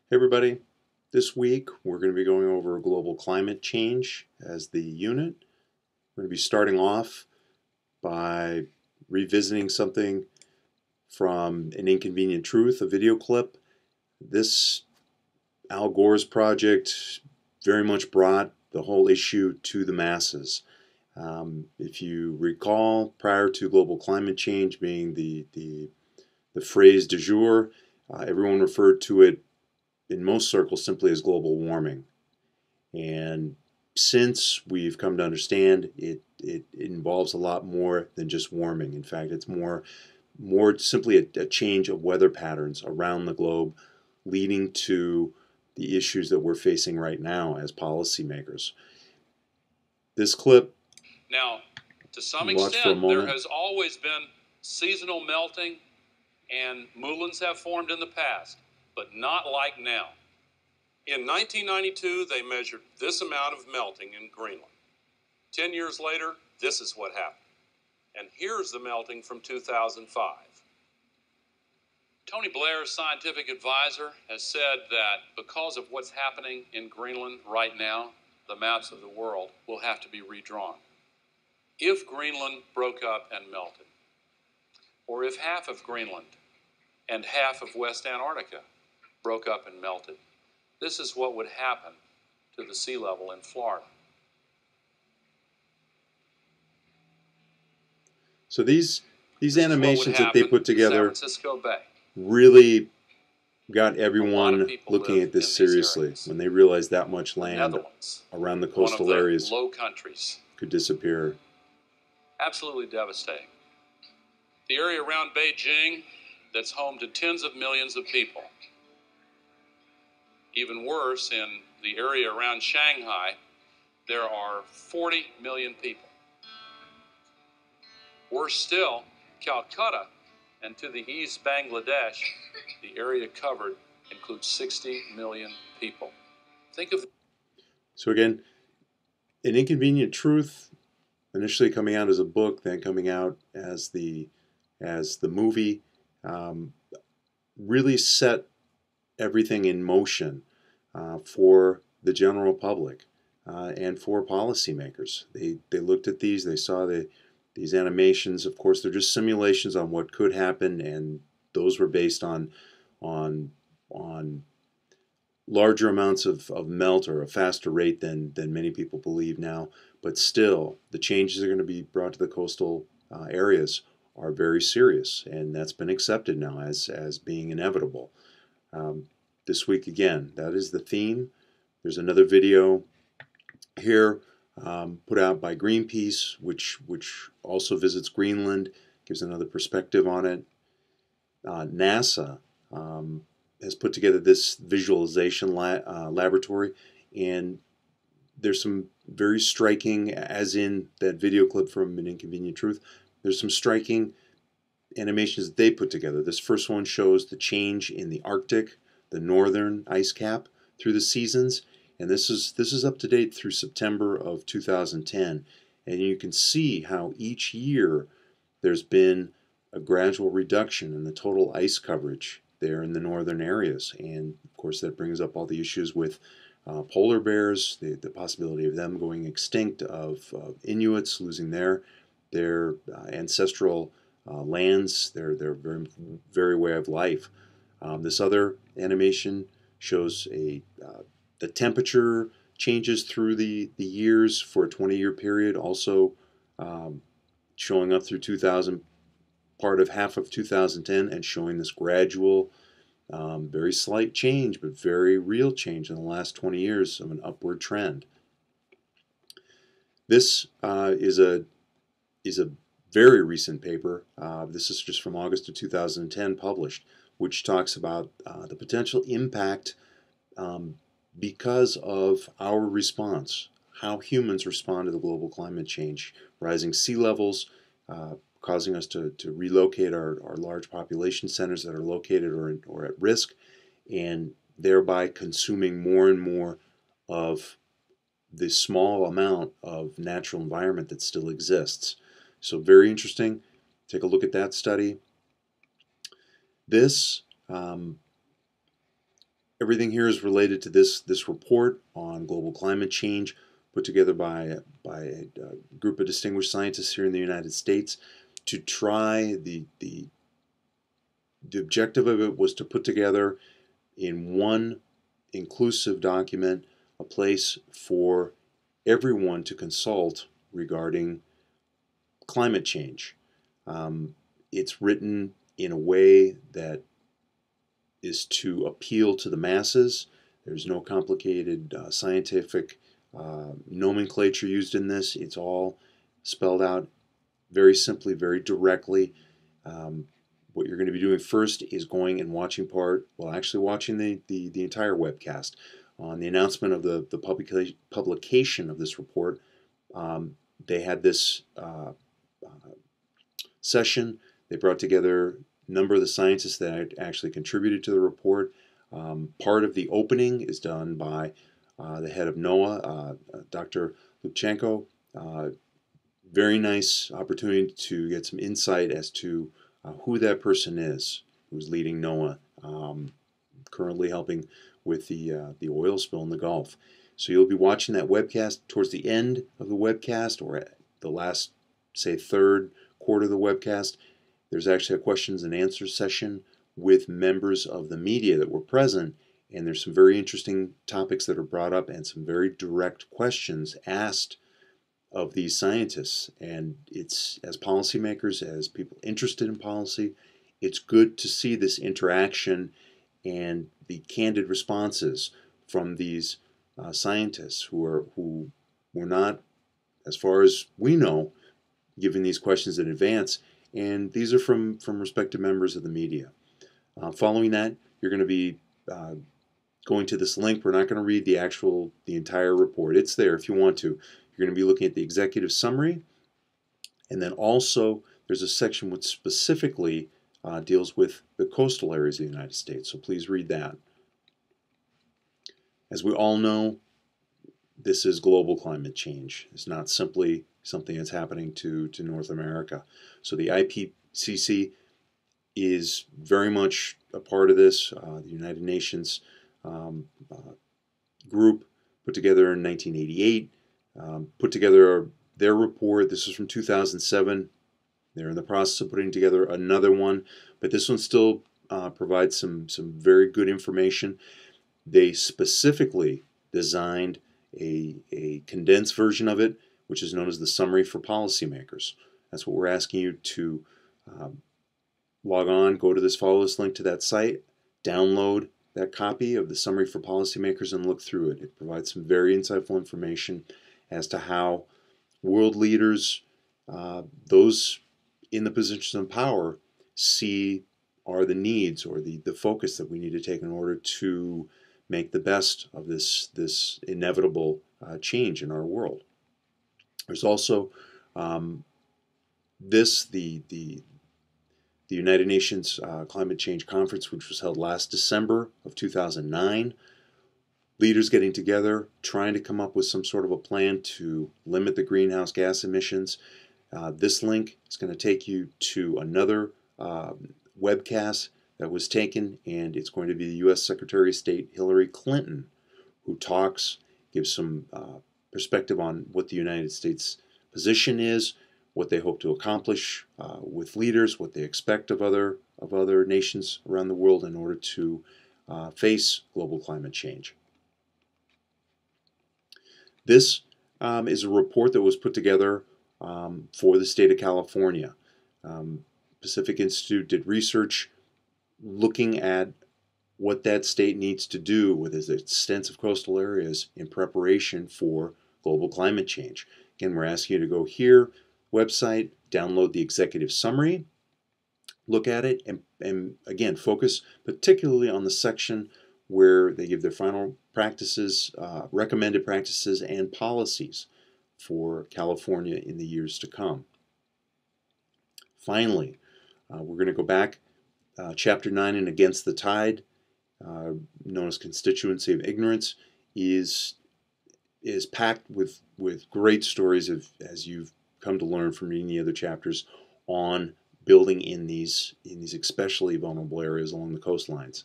Hey everybody, this week we're going to be going over global climate change as the unit. We're going to be starting off by revisiting something from An Inconvenient Truth, a video clip. This Al Gore's project very much brought the whole issue to the masses. If you recall, prior to global climate change being the phrase du jour, everyone referred to it in most circles simply as global warming. And since we've come to understand it involves a lot more than just warming. In fact, it's more simply a change of weather patterns around the globe, leading to the issues that we're facing right now as policymakers. This clip, now, to some watch for a extent, there moment. has always been seasonal melting, and moulins have formed in the past, but not like now. In 1992, they measured this amount of melting in Greenland. 10 years later, this is what happened. And here's the melting from 2005. Tony Blair's scientific advisor has said that because of what's happening in Greenland right now, the maps of the world will have to be redrawn. If Greenland broke up and melted, or if half of Greenland and half of West Antarctica broke up and melted, this is what would happen to the sea level in Florida. So these animations that they put together San Francisco Bay. really got everyone looking at this seriously when they realized that much land around the coastal areas low countries could disappear. Absolutely devastating. The area around Beijing that's home to tens of millions of people. Even worse, in the area around Shanghai, there are 40 million people. Worse still, Calcutta and to the east, Bangladesh, the area covered includes 60 million people. Think of... So again, An Inconvenient Truth, initially coming out as a book, then coming out as the movie, really set everything in motion for the general public and for policymakers. They looked at these, they saw these animations. Of course, they're just simulations on what could happen, and those were based on larger amounts of melt, or a faster rate than many people believe now. But still, the changes that are going to be brought to the coastal areas are very serious, and that's been accepted now as being inevitable. This week, again, that is the theme. There's another video here put out by Greenpeace, which also visits Greenland, gives another perspective on it. NASA has put together this visualization laboratory, and there's some very striking, as in that video clip from An Inconvenient Truth, there's some striking animations that they put together. This first one shows the change in the Arctic, the northern ice cap, through the seasons, and this is up to date through September of 2010, and you can see how each year there's been a gradual reduction in the total ice coverage there in the northern areas. And of course that brings up all the issues with polar bears, the possibility of them going extinct, of Inuits losing their ancestral lands, their very way of life. This other animation shows the temperature changes through the years for a 20-year period, also showing up through 2000, part of half of 2010, and showing this gradual, very slight change, but very real change in the last 20 years of an upward trend. This is a very recent paper. This is just from August of 2010 published, which talks about the potential impact because of our response, how humans respond to the global climate change, rising sea levels, causing us to relocate our large population centers that are located or at risk, and thereby consuming more and more of the small amount of natural environment that still exists. So very interesting. Take a look at that study. This everything here is related to this report on global climate change, put together by a group of distinguished scientists here in the United States. To try the objective of it was to put together in one inclusive document a place for everyone to consult regarding climate change. It's written in a way that is to appeal to the masses. There's no complicated scientific nomenclature used in this. It's all spelled out very simply, very directly. What you're going to be doing first is going and watching actually watching the entire webcast. On the announcement of the publication of this report, they had this session. They brought together a number of the scientists that actually contributed to the report. Part of the opening is done by the head of NOAA, Dr. Lubchenko. Very nice opportunity to get some insight as to who that person is who's leading NOAA, currently helping with the oil spill in the Gulf. So you'll be watching that webcast towards the end of the webcast, or at the last, say, third quarter of the webcast. There's actually a questions and answers session with members of the media that were present, and there's some very interesting topics that are brought up and some very direct questions asked of these scientists. And it's, as policymakers, as people interested in policy, it's good to see this interaction and the candid responses from these scientists who were not, as far as we know, given these questions in advance. And these are from respected members of the media. Following that, you're going to be going to this link. We're not going to read the entire report. It's there if you want to. You're going to be looking at the executive summary, and then also there's a section which specifically deals with the coastal areas of the United States. So please read that. As we all know, this is global climate change. It's not simply something that's happening to North America. So the IPCC is very much a part of this. The United Nations group put together in 1988, put together their report. This is from 2007. They're in the process of putting together another one, but this one still provides some very good information. They specifically designed a condensed version of it, which is known as the summary for policymakers. That's what we're asking you to log on, go to follow this link to that site, download that copy of the summary for policymakers and look through it. It provides some very insightful information as to how world leaders, those in the positions of power, are the needs or the focus that we need to take in order to make the best of this inevitable change in our world. There's also the United Nations Climate Change Conference, which was held last December of 2009. Leaders getting together, trying to come up with some sort of a plan to limit the greenhouse gas emissions. This link is going to take you to another webcast that was taken, and it's going to be the U.S. Secretary of State Hillary Clinton who gives some perspective on what the United States position is, what they hope to accomplish with leaders, what they expect of other nations around the world in order to face global climate change. This is a report that was put together for the state of California. Pacific Institute did research looking at what that state needs to do with its extensive coastal areas in preparation for global climate change. Again, we're asking you to go here, website, download the executive summary, look at it, and again, focus particularly on the section where they give their final practices, recommended practices, and policies for California in the years to come. Finally, we're going to go back. Chapter 9 in Against the Tide, known as Constituency of Ignorance, is packed with great stories of, as you've come to learn from reading the other chapters, on building in these especially vulnerable areas along the coastlines.